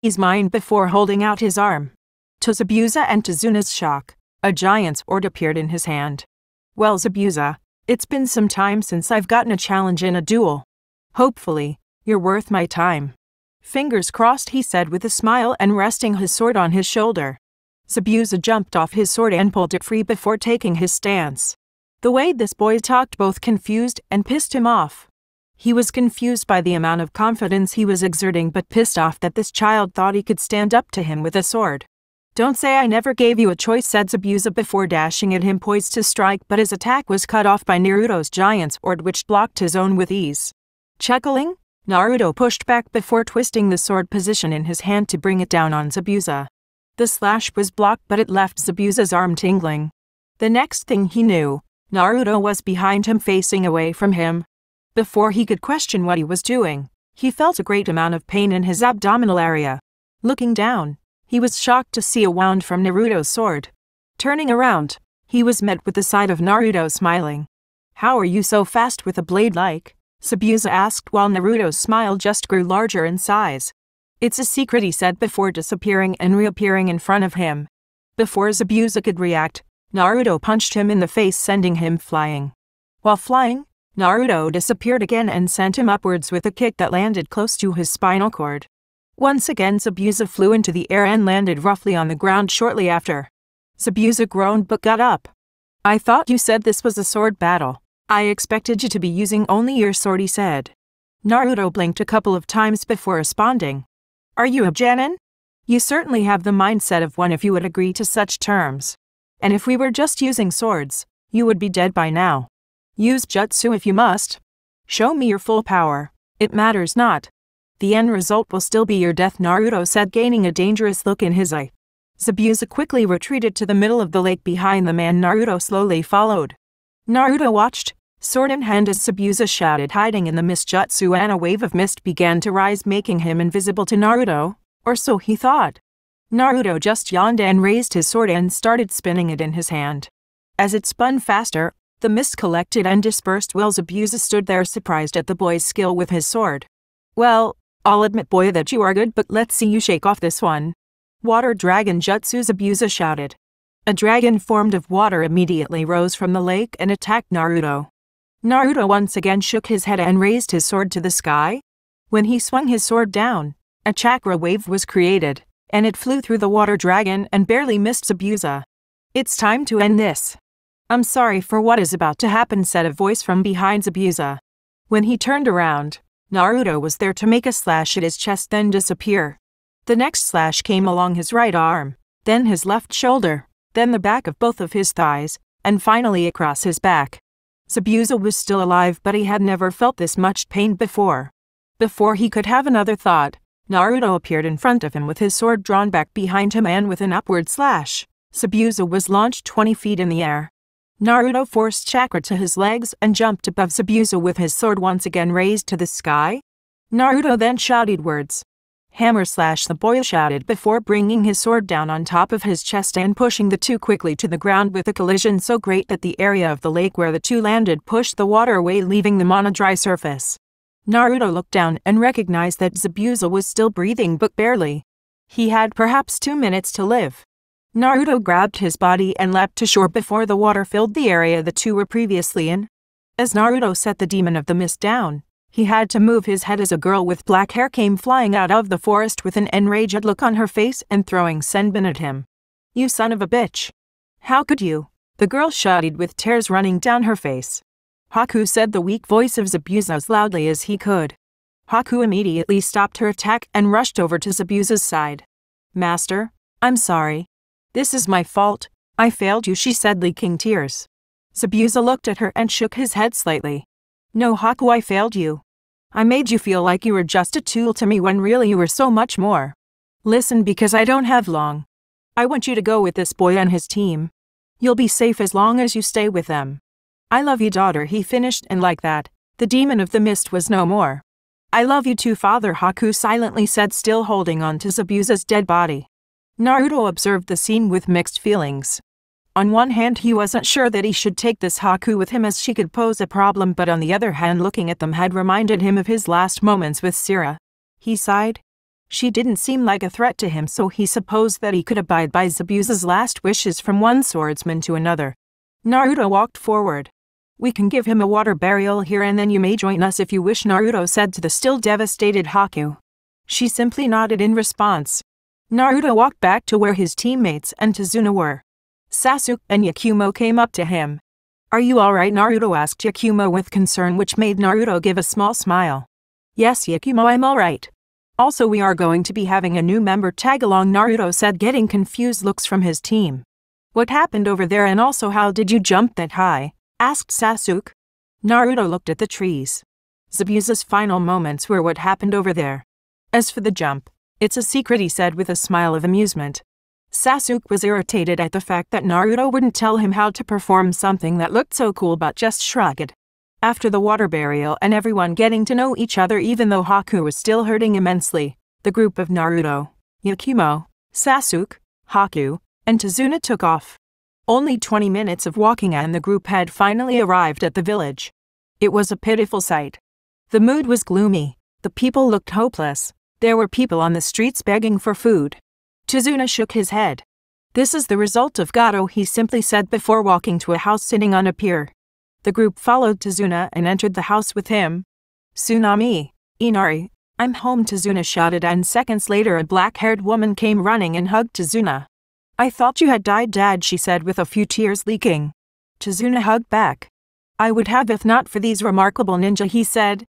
his mind before holding out his arm. To Zabuza and to Zuna's shock, a giant sword appeared in his hand. Well, Zabuza, it's been some time since I've gotten a challenge in a duel. Hopefully, you're worth my time. Fingers crossed, he said with a smile and resting his sword on his shoulder. Zabuza jumped off his sword and pulled it free before taking his stance. The way this boy talked both confused and pissed him off. He was confused by the amount of confidence he was exerting, but pissed off that this child thought he could stand up to him with a sword. Don't say I never gave you a choice, said Zabuza before dashing at him, poised to strike, but his attack was cut off by Naruto's giant sword, which blocked his own with ease. Chuckling, Naruto pushed back before twisting the sword position in his hand to bring it down on Zabuza. The slash was blocked, but it left Zabuza's arm tingling. The next thing he knew, Naruto was behind him, facing away from him. Before he could question what he was doing, he felt a great amount of pain in his abdominal area. Looking down, he was shocked to see a wound from Naruto's sword. Turning around, he was met with the sight of Naruto smiling. "How are you so fast with a blade like?" Zabuza asked while Naruto's smile just grew larger in size. "It's a secret," he said before disappearing and reappearing in front of him. Before Zabuza could react, Naruto punched him in the face, sending him flying. While flying, Naruto disappeared again and sent him upwards with a kick that landed close to his spinal cord. Once again, Zabuza flew into the air and landed roughly on the ground shortly after. Zabuza groaned but got up. "I thought you said this was a sword battle. I expected you to be using only your sword," he said. Naruto blinked a couple of times before responding. "Are you a genin? You certainly have the mindset of one if you would agree to such terms. And if we were just using swords, you would be dead by now. Use jutsu if you must. Show me your full power. It matters not. The end result will still be your death," Naruto said, gaining a dangerous look in his eye. Zabuza quickly retreated to the middle of the lake behind the man. Naruto slowly followed. Naruto watched, sword in hand, as Zabuza shouted, hiding in the mist jutsu, and a wave of mist began to rise, making him invisible to Naruto, or so he thought. Naruto just yawned and raised his sword and started spinning it in his hand. As it spun faster, the mist collected and dispersed while Zabuza stood there surprised at the boy's skill with his sword. "Well, I'll admit, boy, that you are good, but let's see you shake off this one." "Water dragon jutsu," Zabuza shouted. A dragon formed of water immediately rose from the lake and attacked Naruto. Naruto once again shook his head and raised his sword to the sky. When he swung his sword down, a chakra wave was created, and it flew through the water dragon and barely missed Zabuza. "It's time to end this." "I'm sorry for what is about to happen," said a voice from behind Zabuza. When he turned around, Naruto was there to make a slash at his chest, then disappear. The next slash came along his right arm, then his left shoulder, then the back of both of his thighs, and finally across his back. Zabuza was still alive, but he had never felt this much pain before. Before he could have another thought, Naruto appeared in front of him with his sword drawn back behind him, and with an upward slash, Zabuza was launched 20 feet in the air. Naruto forced chakra to his legs and jumped above Zabuza with his sword once again raised to the sky. Naruto then shouted words. "Hammer slash," the boy shouted before bringing his sword down on top of his chest and pushing the two quickly to the ground with a collision so great that the area of the lake where the two landed pushed the water away, leaving them on a dry surface. Naruto looked down and recognized that Zabuza was still breathing, but barely. He had perhaps 2 minutes to live. Naruto grabbed his body and leapt to shore before the water filled the area the two were previously in. As Naruto set the demon of the mist down, he had to move his head as a girl with black hair came flying out of the forest with an enraged look on her face and throwing senbon at him. "You son of a bitch! How could you?" the girl shouted with tears running down her face. "Haku," said the weak voice of Zabuza as loudly as he could. Haku immediately stopped her attack and rushed over to Zabuza's side. "Master, I'm sorry. This is my fault. I failed you," she said, leaking tears. Zabuza looked at her and shook his head slightly. "No, Haku, I failed you. I made you feel like you were just a tool to me when really you were so much more. Listen, because I don't have long. I want you to go with this boy and his team. You'll be safe as long as you stay with them. I love you, daughter," he finished, and like that, the demon of the mist was no more. "I love you too, father," Haku silently said, still holding on to Zabuza's dead body. Naruto observed the scene with mixed feelings. On one hand, he wasn't sure that he should take this Haku with him as she could pose a problem, but on the other hand, looking at them had reminded him of his last moments with Sira. He sighed. She didn't seem like a threat to him, so he supposed that he could abide by Zabuza's last wishes from one swordsman to another. Naruto walked forward. "We can give him a water burial here and then you may join us if you wish," Naruto said to the still devastated Haku. She simply nodded in response. Naruto walked back to where his teammates and Tazuna were. Sasuke and Yakumo came up to him. "Are you alright?" Naruto asked Yakumo with concern, which made Naruto give a small smile. "Yes, Yakumo, I'm alright. Also, we are going to be having a new member tag along," Naruto said, getting confused looks from his team. "What happened over there, and also how did you jump that high?" asked Sasuke. Naruto looked at the trees. Zabuza's final moments were what happened over there. As for the jump, it's a secret, he said with a smile of amusement. Sasuke was irritated at the fact that Naruto wouldn't tell him how to perform something that looked so cool, but just shrugged. After the water burial and everyone getting to know each other, even though Haku was still hurting immensely, the group of Naruto, Yakumo, Sasuke, Haku, and Tazuna took off. Only 20 minutes of walking and the group had finally arrived at the village. It was a pitiful sight. The mood was gloomy, the people looked hopeless, there were people on the streets begging for food. Tazuna shook his head. "This is the result of Gato," he simply said before walking to a house sitting on a pier. The group followed Tazuna and entered the house with him. "Tsunami, Inari, I'm home," Tazuna shouted, and seconds later a black-haired woman came running and hugged Tazuna. "I thought you had died, Dad," she said with a few tears leaking. Tazuna hugged back. "I would have if not for these remarkable ninja," he said.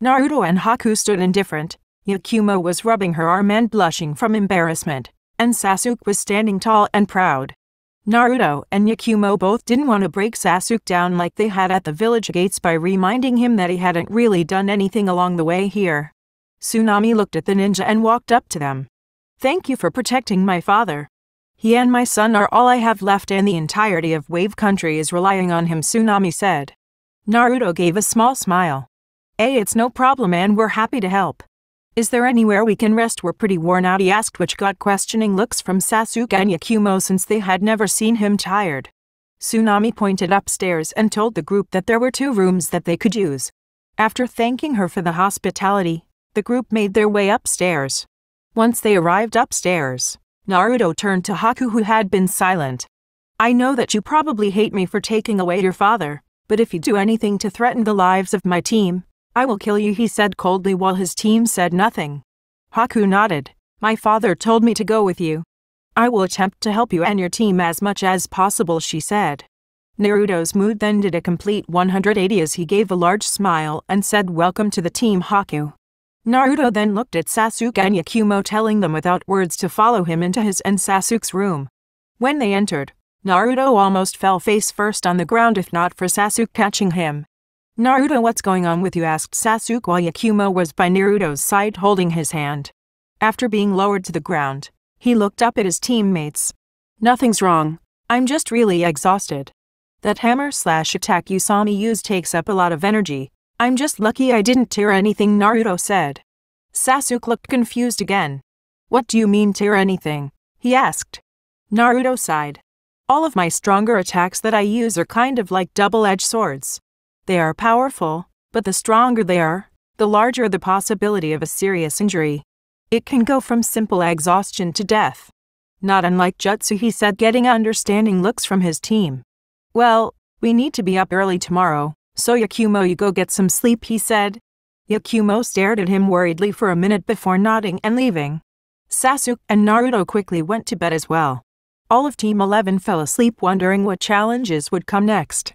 Naruto and Haku stood indifferent. Yakumo was rubbing her arm and blushing from embarrassment, and Sasuke was standing tall and proud. Naruto and Yakumo both didn't want to break Sasuke down like they had at the village gates by reminding him that he hadn't really done anything along the way here. Tsunami looked at the ninja and walked up to them. "Thank you for protecting my father. He and my son are all I have left and the entirety of Wave Country is relying on him," Tsunami said. Naruto gave a small smile. "Hey, it's no problem and we're happy to help. Is there anywhere we can rest? We're pretty worn out," he asked, which got questioning looks from Sasuke and Yakumo since they had never seen him tired. Tsunami pointed upstairs and told the group that there were 2 rooms that they could use. After thanking her for the hospitality, the group made their way upstairs. Once they arrived upstairs, Naruto turned to Haku, who had been silent. "I know that you probably hate me for taking away your father, but if you do anything to threaten the lives of my team, I will kill you," he said coldly while his team said nothing. Haku nodded. "My father told me to go with you. I will attempt to help you and your team as much as possible," she said. Naruto's mood then did a complete 180 as he gave a large smile and said, "Welcome to the team, Haku." Naruto then looked at Sasuke and Yakumo, telling them without words to follow him into his and Sasuke's room. When they entered, Naruto almost fell face first on the ground if not for Sasuke catching him. "Naruto, what's going on with you?" asked Sasuke while Yakumo was by Naruto's side holding his hand. After being lowered to the ground, he looked up at his teammates. "Nothing's wrong. I'm just really exhausted. That hammer/attack you saw me use takes up a lot of energy. I'm just lucky I didn't tear anything," Naruto said. Sasuke looked confused again. "What do you mean tear anything?" he asked. Naruto sighed. "All of my stronger attacks that I use are kind of like double-edged swords. They are powerful, but the stronger they are, the larger the possibility of a serious injury. It can go from simple exhaustion to death. Not unlike jutsu," he said, getting understanding looks from his team. "Well, we need to be up early tomorrow, so Yakumo, you go get some sleep," he said. Yakumo stared at him worriedly for a minute before nodding and leaving. Sasuke and Naruto quickly went to bed as well. All of Team 11 fell asleep wondering what challenges would come next.